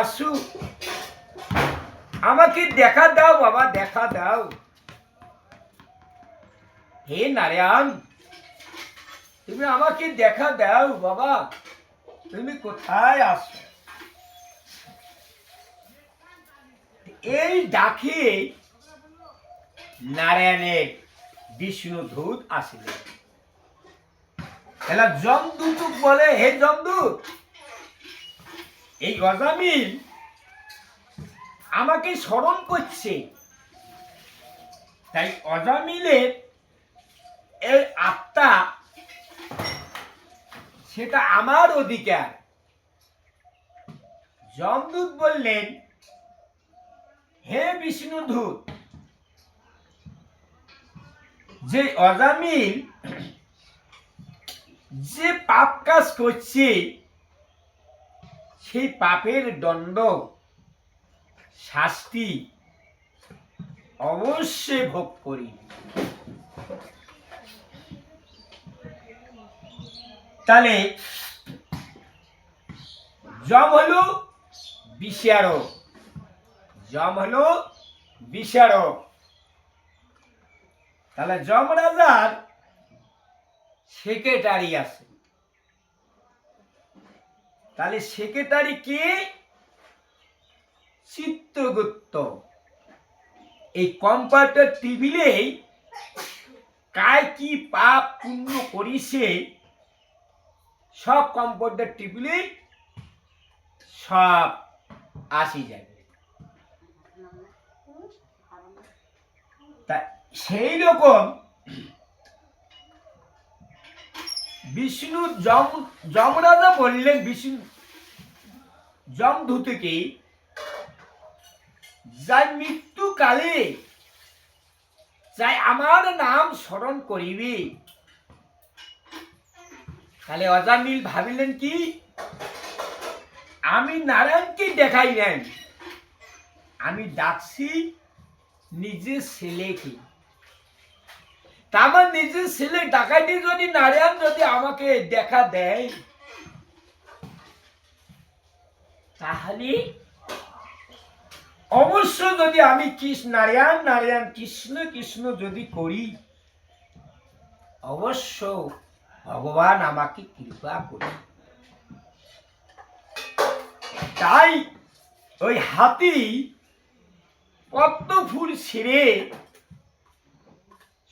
আসুক, আমাকে দেখা দাও বাবা, দেখা দাও। হে নারায়ণ, তুমি আমাকে দেখা দাও বাবা, তুমি কোথায় আসো? এই ডাকে নারায়ণের বিষ্ণুদূত আসিলেন। এলা যমদূত বলে, হে যমদূত, এই অজামিল আমাকে স্মরণ করছে, তাই অজামিলের এই আত্মা সেটা আমার অধিকার। যমদূত বললেন, হে বিষ্ণুদূত, যে অজামিল যে পাপ কাজ করছে সেই পাপের দণ্ড শাস্তি অবশ্যই ভোগ করি। তাহলে যম হলো বিচারক, যম হলো বিচারক। তাহলে যমরাজার সেক্রেটারি আছে, তাহলে সেক্রেটারি কে? চিত্রগুপ্ত। এই কম্পিউটার টেবিলেই কায় কি পাপ পুণ্য করিছে সব কম্পিউটার টেবিলে সব আসি যাবে। তা সেই রকম বিষ্ণু যমরাজা বললেন বিষ্ণু যমদূতকে, যাই মৃত্যুকালে যাই আমার নাম স্মরণ করিবে। তাহলে অজামিল ভাবিলেন কি, আমি নারায়ণকে দেখাই নেন, আমি ডাকছি নিজের ছেলেকে। তা আমার নিজের ছেলে ডাকাইতে যদি নারায়ণ যদি আমাকে দেখা দেয়, তাহলে অবশ্য যদি আমি কৃষ্ণ নারায়ণ নারায়ণ কৃষ্ণ কৃষ্ণ যদি করি, অবশ্য ভগবান আমাকে কৃপা করি। তাই ওই হাতি পদ্ম ফুল ছিঁড়ে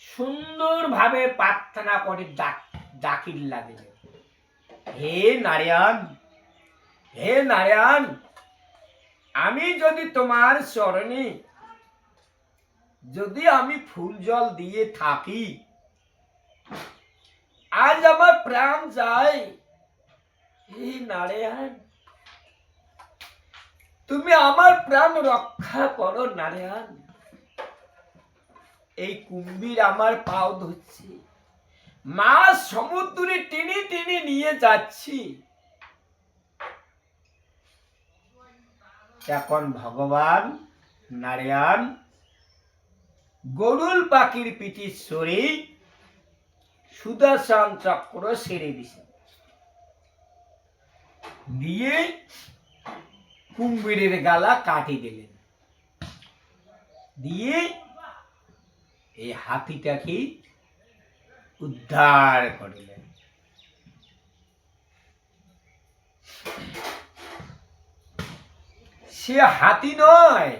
সুন্দরভাবে প্রার্থনা করে ডাকির লাগে, হে নারায়ণ, হে নারায়ণ, আমি যদি তোমার চরণে যদি আমি ফুল জল দিয়ে থাকি, আজ আমার প্রাণ যায়। হে নারায়ণ, তুমি আমার প্রাণ রক্ষা করো নারায়ণ। এই কুম্ভীর আমার পাও ধরছে, মাছ সমুদ্রে টেনে টেনে নিয়ে যাচ্ছি। এখন ভগবান নারায়ণ গরুল পাখির পিঠে সরে সুদর্শন চক্র সেরে দিছে, দিয়ে কুম্ভীরের গালা কাটি দিলেন, দিয়ে এই হাতিটাকে উদ্ধার করিলেন। সে হাতি নয়,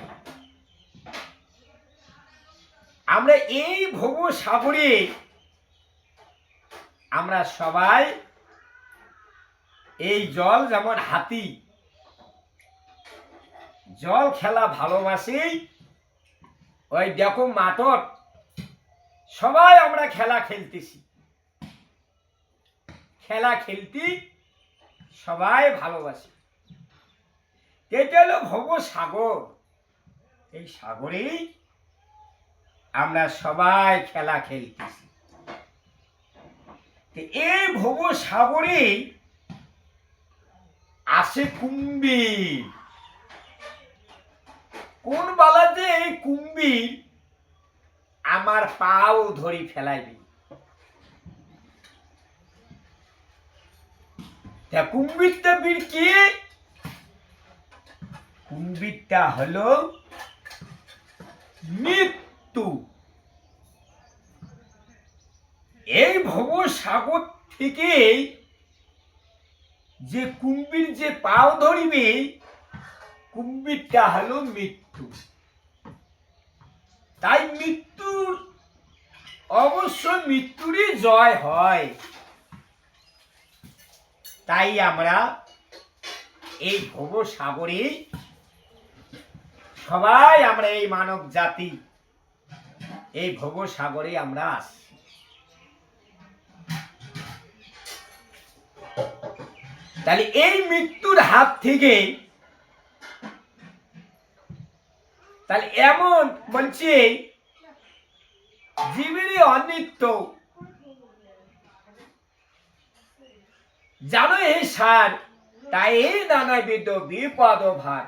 আমরা এই ভব সাগরে আমরা সবাই এই জল যেমন হাতি জল খেলা ভালোবাসি, ওই দেখো মাঠত সবাই আমরা খেলা খেলতেছি, খেলা খেলতে সবাই ভালোবাসি। এটা হলো ভব সাগর, এই সাগরেই আমরা সবাই খেলা খেলতেছি। এই ভব সাগরে আসে কুম্ভীর। কোন বালাতে এই কুম্ভীর আমার পাও ধরি ফেলাইবি। কুম্ভীরটা বীর কি? কুম্ভীরটা হলো মৃত্যু। এই ভব সাগর থেকে যে কুম্ভীর যে পাও ধরিবে, কুম্ভীরটা হলো মৃত্যু। তাই মৃত্যুর অবশ্য মৃত্যুরই জয় হয়। তাই আমরা এই ভব সাগরে সবাই, আমরা এই মানব জাতি এই ভব সাগরে আমরা আসি। তাহলে এই মৃত্যুর হাত থেকে, তাহলে এমন বলছে জীবেরই অনিত্য জানো হে সার, তাই নানাবিধ বিপদ ভার।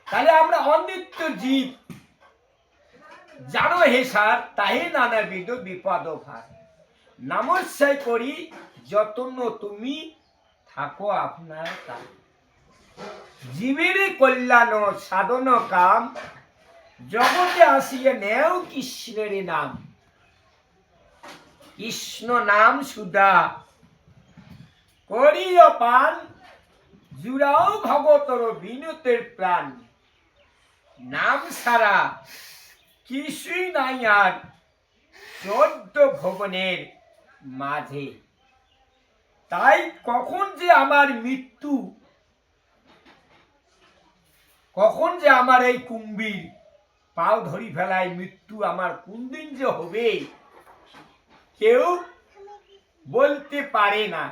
তাহলে আমরা অনিত্য জীব, জানো হে সার, তাই নানাবিধ বিপদ ভার। নমস্কার করি যতন তুমি থাকো আপনার কাম। জীবের কল্যাণ সাধন কাম, জগতে আসিয়ে নেও কৃষ্ণের নাম। কৃষ্ণ নাম সুধা করিও পান, জুড়াও ভগতর বিনতের প্রাণ। নাম ছাড়া কিছুই নাই আর 14 ভুবনের মাঝে। তাই কখন যে আমার মৃত্যু, কখন যে আমার এই কুম্ভীর পাও ধরি ফেলায় মৃত্যু আমার কোন দিন যে হবে কেউ বলতে পারে না,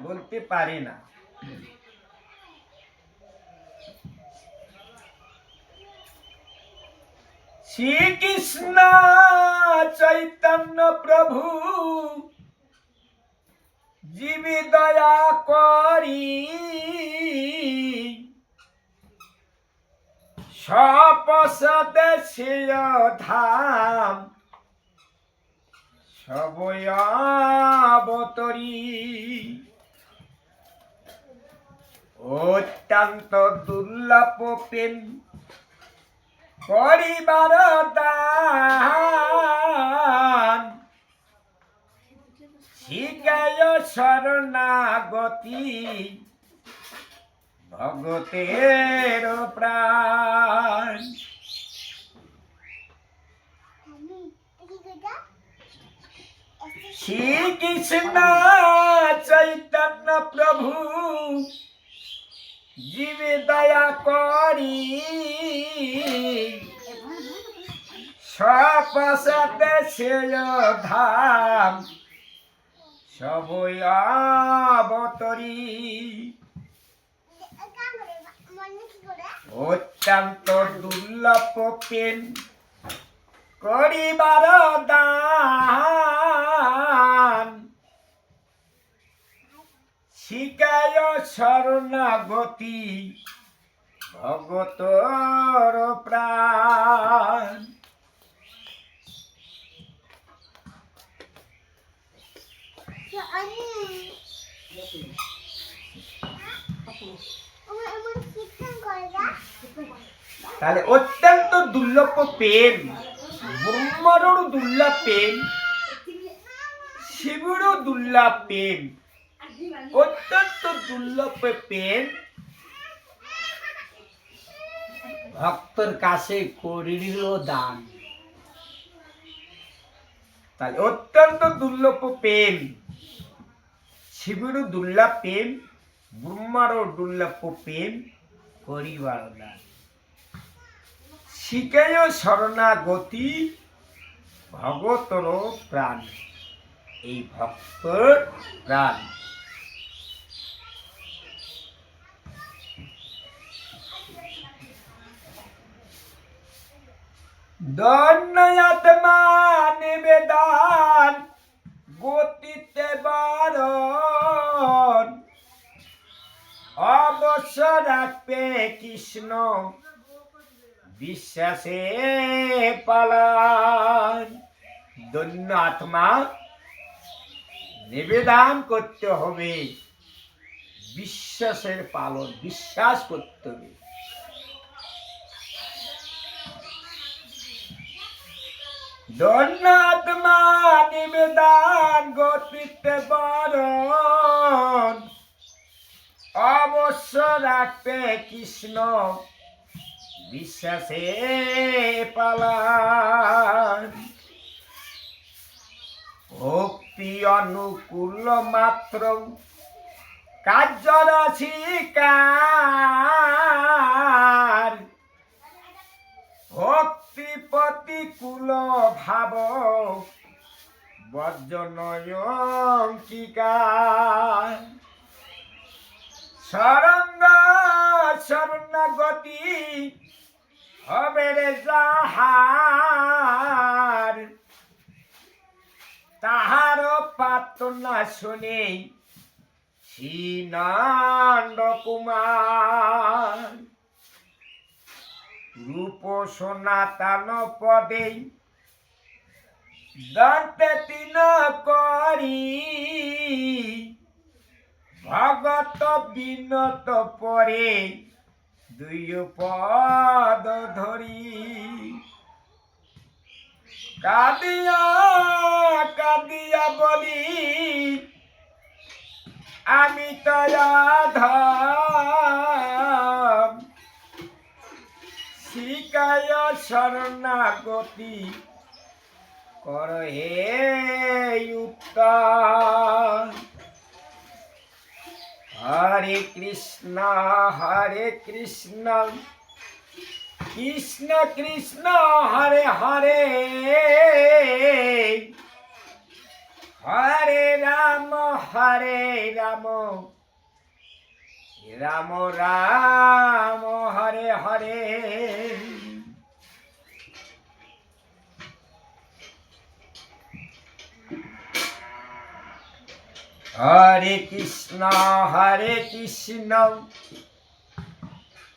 বলতে পারে না। শ্রীকৃষ্ণ চৈতন্য প্রভু জীবে দয়া করি, সপসদে ধাম সবয়াবতরী। অত্যন্ত দুর্লভ প্রেম করিবার দান, শিখায় শরণাগতি ভগতের প্রাণ। শ্রীকৃষ্ণ চৈতন্য প্রভু জীবে দয়া করি, সপসতে ধাম সবয়াবতরী। অত্যন্ত দুর্লভ প্রেম করিবার দান, শিখায় শরণাগতি ভগতর প্রাণ। তাহলে অত্যন্ত দুর্লভ প্রেম, ব্রহ্মারও দুর্লভ প্রেম, শিবেরও দুর্লভ প্রেম, অত্যন্ত দুর্লভ প্রেম ভক্তর কাছে করিল দান। তাহলে অত্যন্ত দুর্লভ প্রেম, শিবেরও দুর্লভ প্রেম, ব্রহ্মারও দুর্লভ প্রেম করিবার দান। শিখায় শরণাগতি ভগতর প্রাণ। এই ভক্তর প্রাণ। দন্যাত্মা নিবেদন গতিতে বারণ, অবশ্য রাখবে কৃষ্ণ বিশ্বাসে পালন। দন্য আত্মা নিবেদন করতে হবে, বিশ্বাসের পালন, বিশ্বাস করতে হবে। ধন্যাত্মা নিবেদন গতিতে বরণ, অবশ্য রাখতে কৃষ্ণ বিশ্বাসে পালন। ভক্তি অনুকূল মাত্র কার্যর শিকার, ভক্তি প্রতিকূল ভাব বর্জনয় অঙ্গীকার। শরঙ্গ শরণাগতি হবে রে যাহার, তাহার পাত্র না শুনে শ্রীনন্দ কুমার। রূপ সনাতন পদে দন্তে তিন করি, ভগত বিনত পরে দুই পদ ধরি। কাঁদিয়া কাঁদিয়া বলি আমি তয়াধম, শিকায় শরণাগতি কর হে উত্তম। হরে কৃষ্ণ কৃষ্ণ কৃষ্ণ হরে হরে, হরে রাম রাম রাম হরে হরে। হরে কৃষ্ণ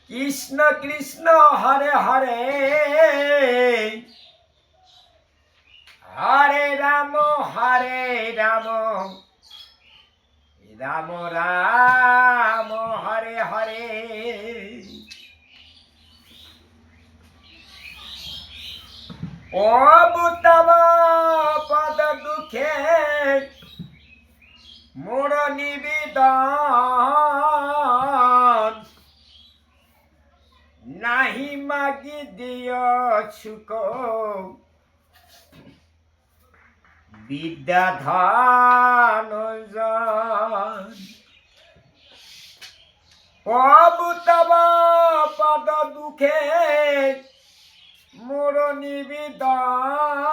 কৃষ্ণ কৃষ্ণ হরে হরে, হরে রাম রাম রাম হরে হরে। প্রভু তব পদ দুঃখে মোর নিবেদন, নাহি মাগি দিয় সুখ বিদ্যা ধন জন। প্রভু তব পদ দুঃখে মোর নিবেদন,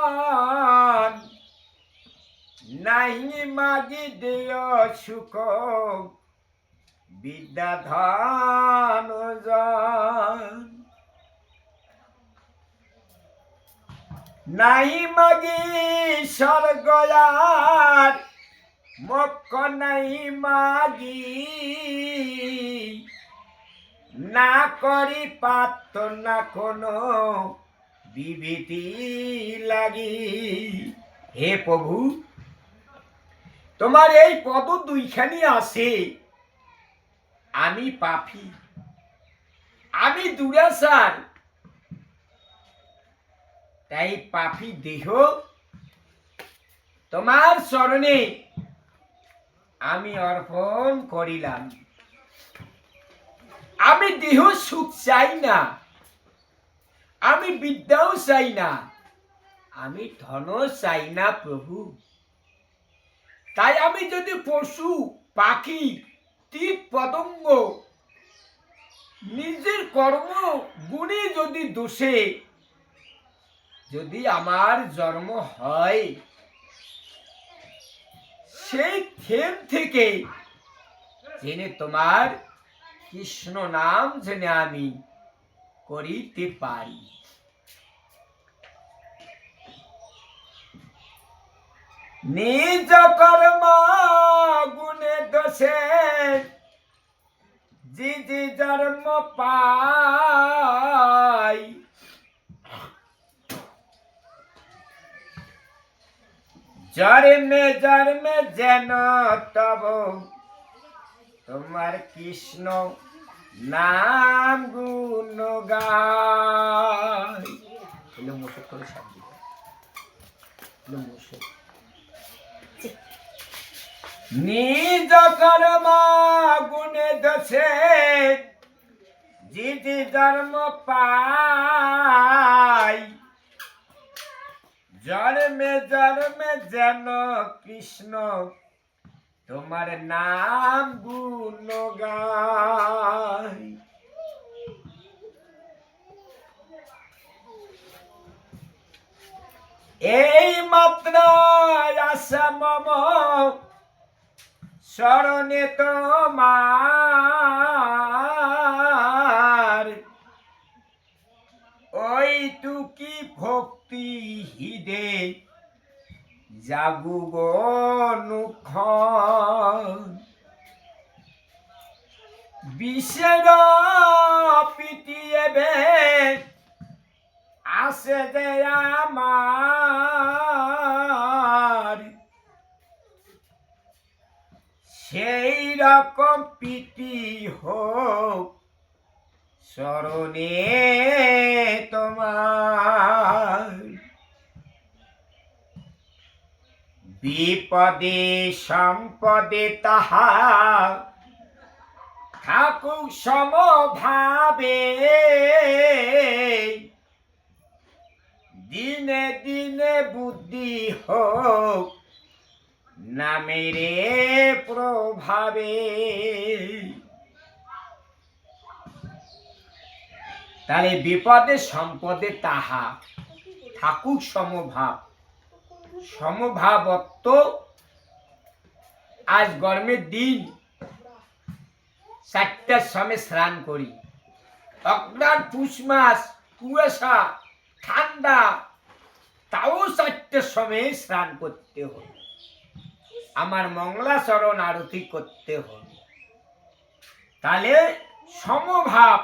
নাহি মাগি দিয় সুখ বিদ্যা ধন জন। নাহি মাগি স্বর্গয়ার মোক্ষ, নাহি মাগি না করি পাত্র না কোনো বিভীতি লাগি। হে প্রভু, তোমার এই পদ দুইখানি আছে। আমি পাপী, আমি দুরাচার, তাই পাপী দেহ তোমার চরণে আমি অর্পণ করিলাম। আমি দেহ সুখ চাই না, আমি বিদ্যাও চাই না, আমি ধনও চাই না প্রভু। তাই আমি যদি পশু পাখি কীট পতঙ্গ নিজের কর্ম গুণে যদি দোষে যদি আমার জন্ম হয়, সেই থেম থেকে জেনে তোমার কৃষ্ণ নাম জেনে আমি করিতে পারি। নিজ কর্ম গুণে দোষে যে জন্ম পাই, জন্মে জন্মে যেন তব তোমার কৃষ্ণ নাম গুণ গাই। মুসক করে সাপ দিবে, মুসক নিজ কর্মা গুণে দোষে জিতি ধর্ম পাই, জন্মে জন্মে যেন কৃষ্ণ তোমার নাম গুণ গাই। এই মাত্র আশা মম শরণে তোমার, ওই টুকি ভক্তি হৃদে জাগু গনুখ, বিষের পিটিয়ে আসে দে আমার, সেই রকম পিটি হোক শরণে তোমার। বিপদে সম্পদে তাহা থাকুক সমভাবে, দিনে দিনে বুদ্ধি হোক নামেরে প্রভাবে। তাহলে বিপদে সম্পদে তাহা থাকুক সমভাব। সমভাবত্ব, আজ গরমের দিন 4টার সময় স্নান করি, অজ্ঞান পুষ মাস কুয়াশা ঠান্ডা, তাও 4টার সময় স্নান করতে হবে, আমার মঙ্গলাচরণ আরতি করতে হবে। তাহলে সমভাব,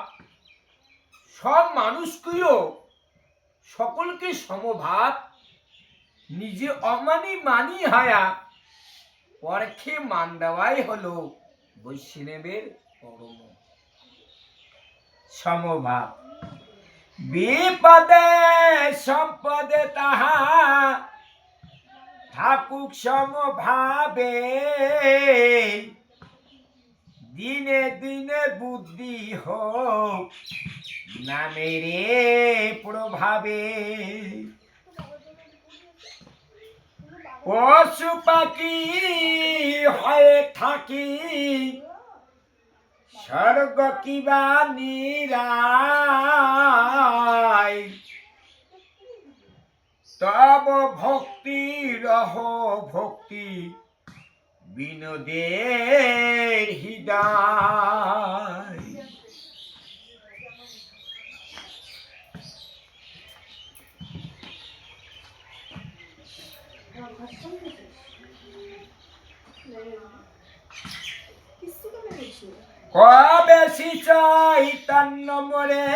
সব মানুষকেও সকলকে সমভাব, নিজে অমানি মানি হায়া পরখে মান দেওয়াই হলো বৈষ্ণবের পরম সমভাব। বিপদে সম্পদে তাহা থাকুক সমভাবে, দিনে দিনে বুদ্ধি হোক নামেরে প্রভাবে। পশু পাখি হয়ে থাকি স্বর্গ কিবা নিরায়, তব ভক্তি রহ ভক্তি বিনোদের হৃদয়। কবে চৈতন্য মোরে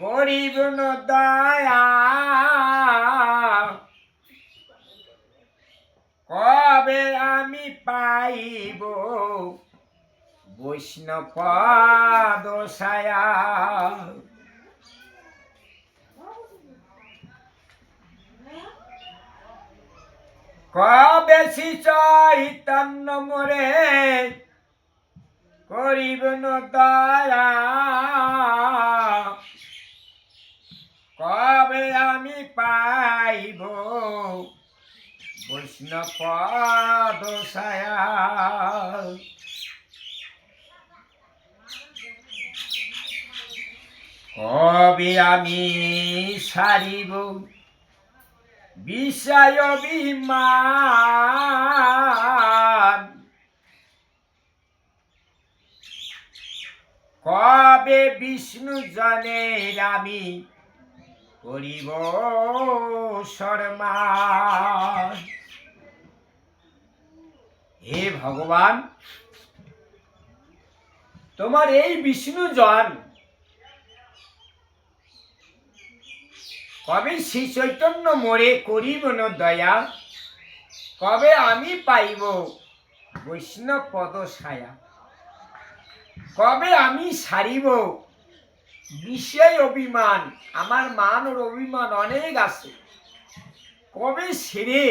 করিব দয়া, কবে আমি পাইব বৈষ্ণব পদ ছায়া। কবে চৈতন্য মোরে করিব দয়া, কবে আমি পাইব বৈষ্ণব পদ ছায়া। কবে আমি সারিব বিষয় অভিমান, কবে বিষ্ণু জনের আমি করিব সম্মান। হে ভগবান, তোমার এই বিষ্ণু জন কবে শ্রী চৈতন্য মোরে করিব ন দয়া, কবে আমি পাইব বৈষ্ণব পদ ছায়া। কবে আমি সারিব বিষয় অভিমান, আমার মান ওর অভিমান অনেক আছে, কবে সেরে,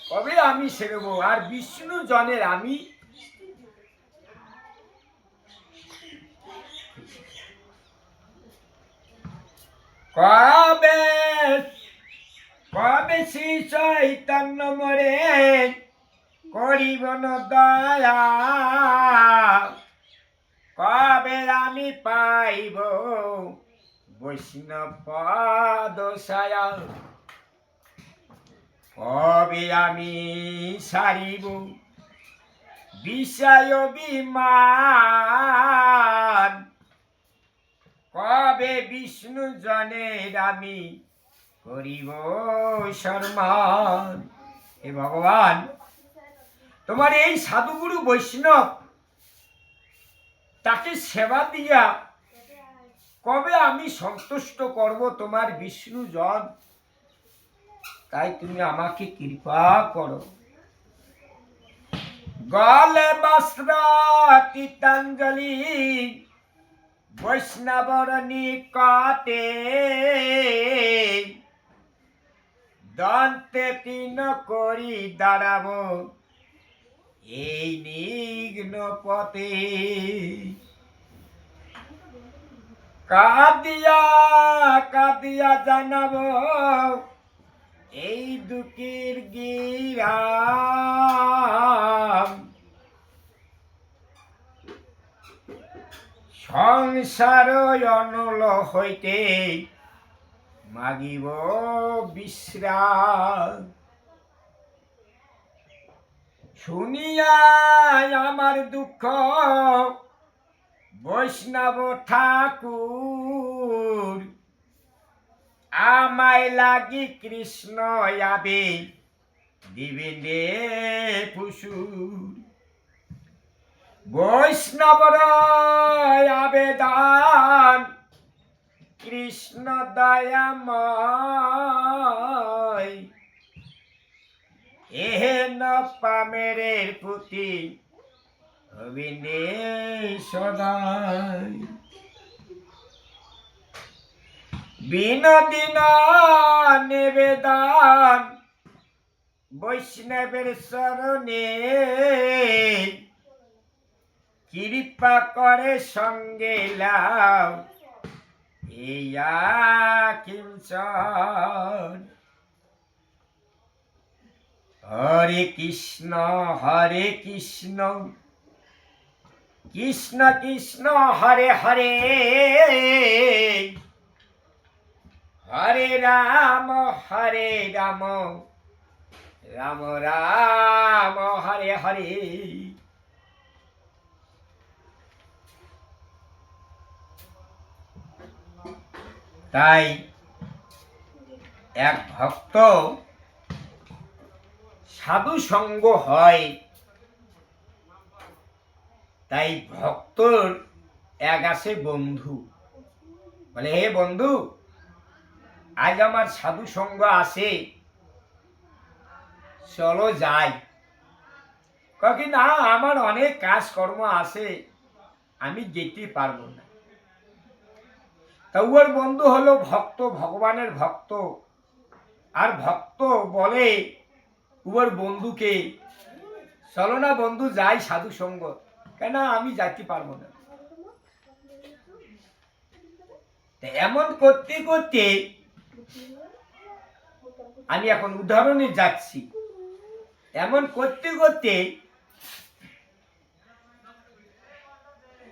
কবে আমি সেরব। আর বিষ্ণু জনের আমি কবে, কবে শ্রী চৈতন্য মরে করিব না দয়া, কবে আমি পাইব বৈষ্ণব পদ ছায়া, কবে আমি সারিব বিষয় অভিমান, কবে বিষ্ণু জনের আমি করিব সম্মান। হে ভগবান, তোমার এই সাধুগুরু বৈষ্ণব তাকে সেবা দিয়া কবে আমি সন্তুষ্ট করব তোমার বিষ্ণু জন, তাই তুমি আমাকে কৃপা করো। গলে বস্ত্র তিতাঞ্জলি বৈষ্ণবর নিকটে, দন্তে তিন করি দাঁড়াবো এই নিঘ্ন পথে, কাঁদিয়া কাঁদিয়া জানাবো এই দুঃখের গিরাম, সংসার অনল হইতে মাগিব বিশ্রাম, শুনিয়া আমার দুঃখ বৈষ্ণব ঠাকুর, আমায় লাগি কৃষ্ণ আবে দিবেন রে পুষুর, বৈষ্ণবর আবেদন কৃষ্ণ দয়াময়, এহেন পামেরের প্রতি হবিনে সদাই, বিনোদিন নিবেদন বৈষ্ণবের চরণে, কৃপা করে সঙ্গে লাও ইয়া কিঞ্চন। হরে কৃষ্ণ কৃষ্ণ কৃষ্ণ হরে হরে, হরে রাম রাম রাম হরে হরে। তাই এক ভক্ত সাধু সঙ্গ হয়, তাই ভক্তর এক আছে বন্ধু, বলে হে বন্ধু আজ আমার সাধু সঙ্গ আছে, চলো যাই। কি না, আমার অনেক কাজকর্ম আছে, আমি যেতে পারবো না। তা ওর বন্ধু হলো ভক্ত, ভগবানের ভক্ত। আর ভক্ত বলে ওর বন্ধুকে, চলো না বন্ধু যাই সাধু সঙ্গ। কেন আমি যাইতে পারবো না। এমন করতে করতে আমি এখন উদাহরণে যাচ্ছি, এমন করতে করতে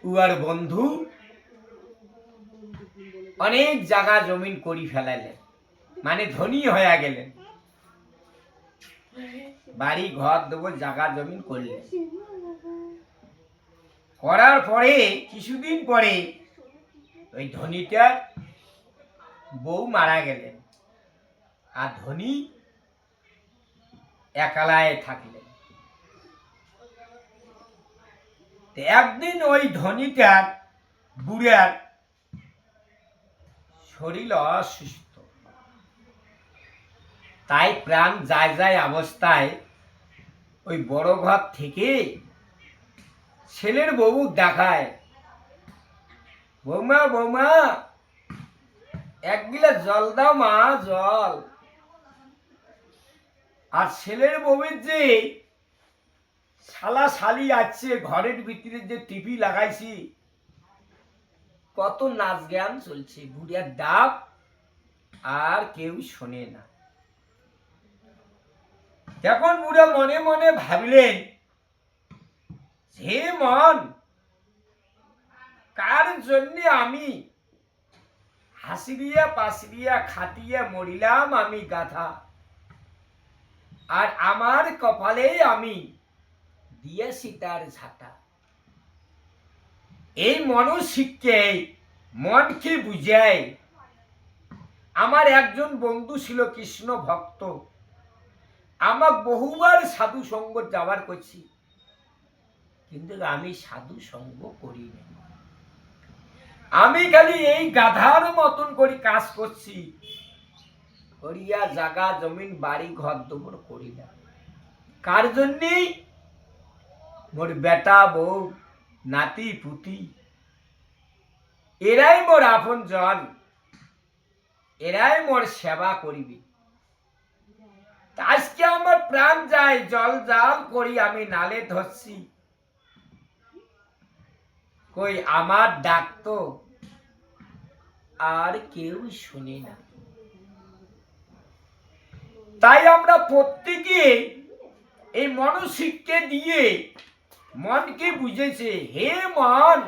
উয়ার বন্ধু অনেক জায়গা জমিন করি ফেলাইলেন, মানে ধনী হয়ে গেলেন, বাড়ি ঘর দেবো জায়গা জমিন করলেন। করার পরে কিছুদিন পরে ওই ধনীটার বউ মারা গেলেন, আর ধনী একালায় থাকলেন। একদিন ওই ধনীটার বুড়ার শরীর অসুস্থ, তাই প্রাণ যায় যায় অবস্থায় ওই বড় ঘর থেকে ছেলের বউ দেখায়, বৌমা বৌমা এক গিলাস জল দাও মা, জল। আর ছেলের বউয়ের যে শালা শালি আছে ঘরের ভিতরে যে টিভি লাগাইছি, কত নাচ গান চলছে, বুড়িয়ার ডাব আর কেউ শোনে না। এখন বুড়া মনে মনে ভাবলেন, হে মন, কার জন্য আমি হাসিয়া পাসিয়া খাটিয়া মরিলাম আমি গাধা, আর আমার কপালে আমি দিয়েছি তার ঝাঁটা। এই মনসিককে মনকে বুঝায়। আমার একজন বন্ধু ছিল কৃষ্ণ ভক্ত, আমার বহুবার সাধু সঙ্গ যাবার করছি, কিন্তু আমি সাধু সঙ্গ করি না। আমি খালি এই গাধার মতন করে কাজ করছি, করিয়া জাগা জমিন বাড়ি ঘর দৌড় করি না। কার জন্যেই? মোর বেটা বউ নাতি পুতি, এরাই মোর আপন জন, এরাই মোর সেবা করিবে। আজকে আমার প্রাণ যায়, জল জাল করি আমি নালে ধরছি, কই আমার ডাক তো আর কেউ শুনে না। তাই আমরা প্রত্যেকে এই মনসিককে দিয়ে মনকে বুঝেছে, হে মন,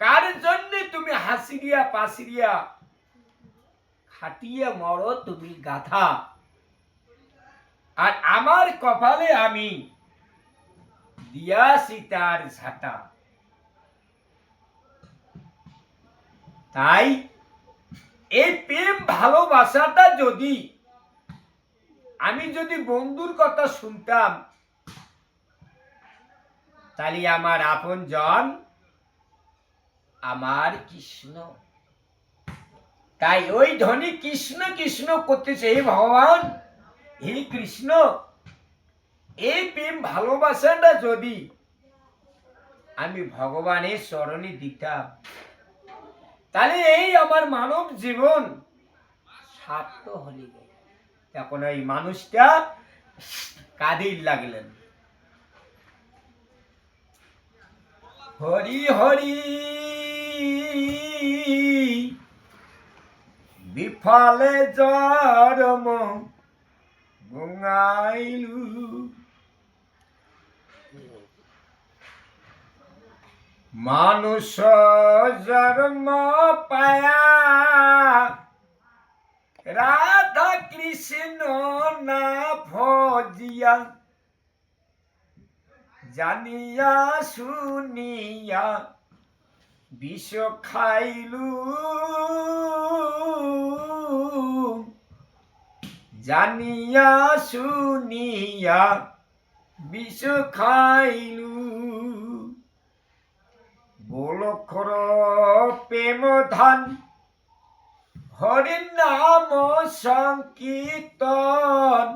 কার জন্য তুমি হাসিয়া পাসিয়া খাটিয়ে মরো তুমি গাধা, আর আমার কপালে আমি দিয়াছি তার ঝাঁটা। তাই এই প্রেম ভালোবাসাটা যদি আমি যদি বন্ধুর কথা শুনতাম, তাহলে আমার আপন জন আমার কৃষ্ণ। তাই ওই ধ্বনি কৃষ্ণ কৃষ্ণ করতেছে, হে ভগবান, হে কৃষ্ণ, এই প্রেম ভালোবাসাটা যদি আমি ভগবানের চরণে দিতাম, তাহলে এই আমার মানব জীবন সার্থক হলে। এখন ওই মানুষটা কাঁদির লাগলেন, হরি হরি বিফলে জন্ম গঙ্গাইলু, মানুষ জন্ম পায়া রাধা কৃষ্ণ না ভজিয়া, জানিয়া শুনিয়া বিষ খাইলু, জানিয়া শুনিয়া বিষ খাইলু, গোলক্ষর প্রেম ধান হরি নাম সংকীর্তন,